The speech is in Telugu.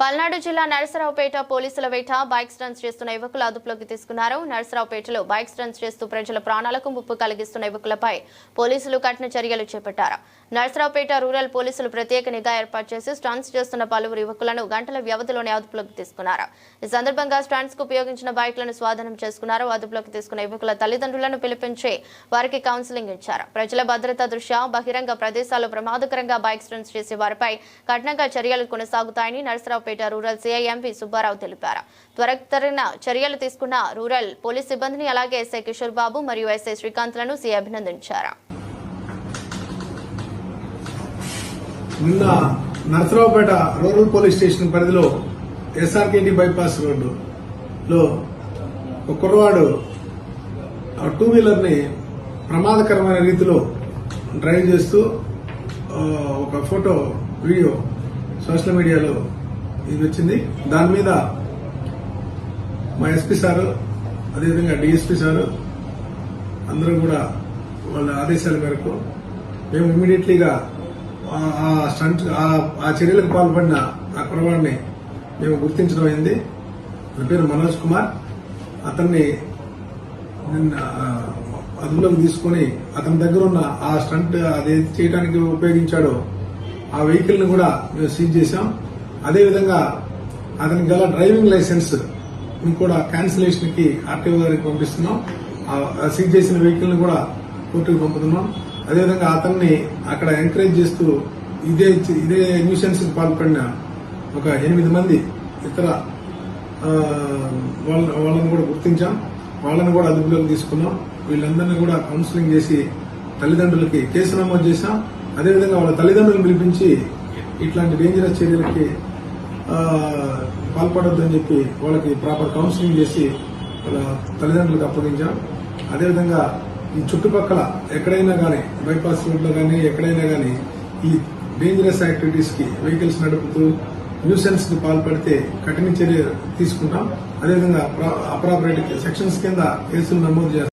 పల్నాడు జిల్లా నరసరావుపేట పోలీసుల వేట బైక్ స్టంట్స్ చేస్తున్న యువకులు అదుపులోకి తీసుకున్నారు. నరసరావుపేటలో బైక్ స్టంట్స్ చేస్తూ ప్రజల ప్రాణాలకు ముప్పు కలిగిస్తున్న యువకులపై పోలీసులు కఠిన చర్యలు చేపట్టారు. నరసరావుపేట రూరల్ పోలీసులు ప్రత్యేక నిఘా ఏర్పాటు చేసి స్టంట్స్ చేస్తున్న పలువురు యువకులను గంటల వ్యవధిలోనే అదుపులోకి తీసుకున్నారు. ఈ సందర్భంగా స్టంట్స్ కు ఉపయోగించిన బైక్లను స్వాధీనం చేసుకున్నారు. అదుపులోకి తీసుకున్న యువకుల తల్లిదండ్రులను పిలిపించి వారికి కౌన్సిలింగ్ ఇచ్చారు. ప్రజల భద్రత దృష్ట్యా బహిరంగ ప్రదేశాల్లో ప్రమాదకరంగా బైక్ స్టంట్స్ చేసే వారిపై కఠినంగా చర్యలు కొనసాగుతాయని Narasaraopet rural CI MV Subbarao తెలిపారు. త్వరితగిన చర్యలు తీసుకున్న రూరల్ పోలీస్ సిబ్బందిని అలాగే ఎస్ఐ కిషోర్ బాబు మరియు ఎస్ఐ శ్రీకాంత్లను సిఐ అభినందించారు. నిన్న నరసరావుపేట రూరల్ పోలీస్ స్టేషన్ పరిధిలో ఎస్ఆర్కేటీ బైపాస్ రోడ్డులో ఒక కుర్రవాడు టూ వీలర్ ని ప్రమాదకరమైన రీతిలో డ్రైవ్ చేస్తూ ఒక ఫోటో వీడియో సోషల్ మీడియాలో ఇది వచ్చింది. దాని మీద మా ఎస్పీ సారు అదేవిధంగా డిఎస్పీ సారు అందరూ కూడా వాళ్ళ ఆదేశాల మేరకు మేము ఇమ్మీడియట్లీగా ఆ చర్యలకు పాల్పడిన ఆ కుర్రవాడిని మేము గుర్తించడం అయింది. అతని పేరు మనోజ్ కుమార్. అతన్ని నిన్న అదుపులోకి తీసుకుని అతని దగ్గర ఉన్న ఆ స్టంట్ అది చేయడానికి ఉపయోగించాడో ఆ వెహికల్ ని కూడా మేము సీజ్ చేశాం. అదేవిధంగా అతనికి గల డ్రైవింగ్ లైసెన్స్ కూడా క్యాన్సిలేషన్ కి ఆర్టీఓ గారికి పంపిస్తున్నాం. సీజ్ చేసిన వెహికల్ ని కూడా కోర్టుకు పంపుతున్నాం. అదేవిధంగా అతన్ని అక్కడ ఎంకరేజ్ చేస్తూ ఇదే న్యూసెన్స్ కి పాల్పడిన ఒక 8 మంది ఇతర వాళ్ళని కూడా గుర్తించాం. వాళ్ళని కూడా అదుపులోకి తీసుకున్నాం. వీళ్ళందరినీ కూడా కౌన్సిలింగ్ చేసి తల్లిదండ్రులకి కేసు నమోదు చేశాం. అదేవిధంగా వాళ్ళ తల్లిదండ్రులను పిలిపించి ఇట్లాంటి డేంజరస్ చర్యలకి పాల్పడొద్దని చెప్పి వాళ్ళకి ప్రాపర్ కౌన్సిలింగ్ చేసి వాళ్ళ తల్లిదండ్రులకు అప్పగించాం. అదేవిధంగా ఈ చుట్టుపక్కల ఎక్కడైనా కానీ బైపాస్ రోడ్లో కానీ ఎక్కడైనా కానీ ఈ డేంజరస్ యాక్టివిటీస్ కి వెహికల్స్ నడుపుతూ న్యూసెన్స్ కి పాల్పడితే కఠిన చర్య తీసుకుంటాం. అదేవిధంగా అప్రాపరేట్ సెక్షన్స్ కింద కేసులు నమోదు చేస్తాం.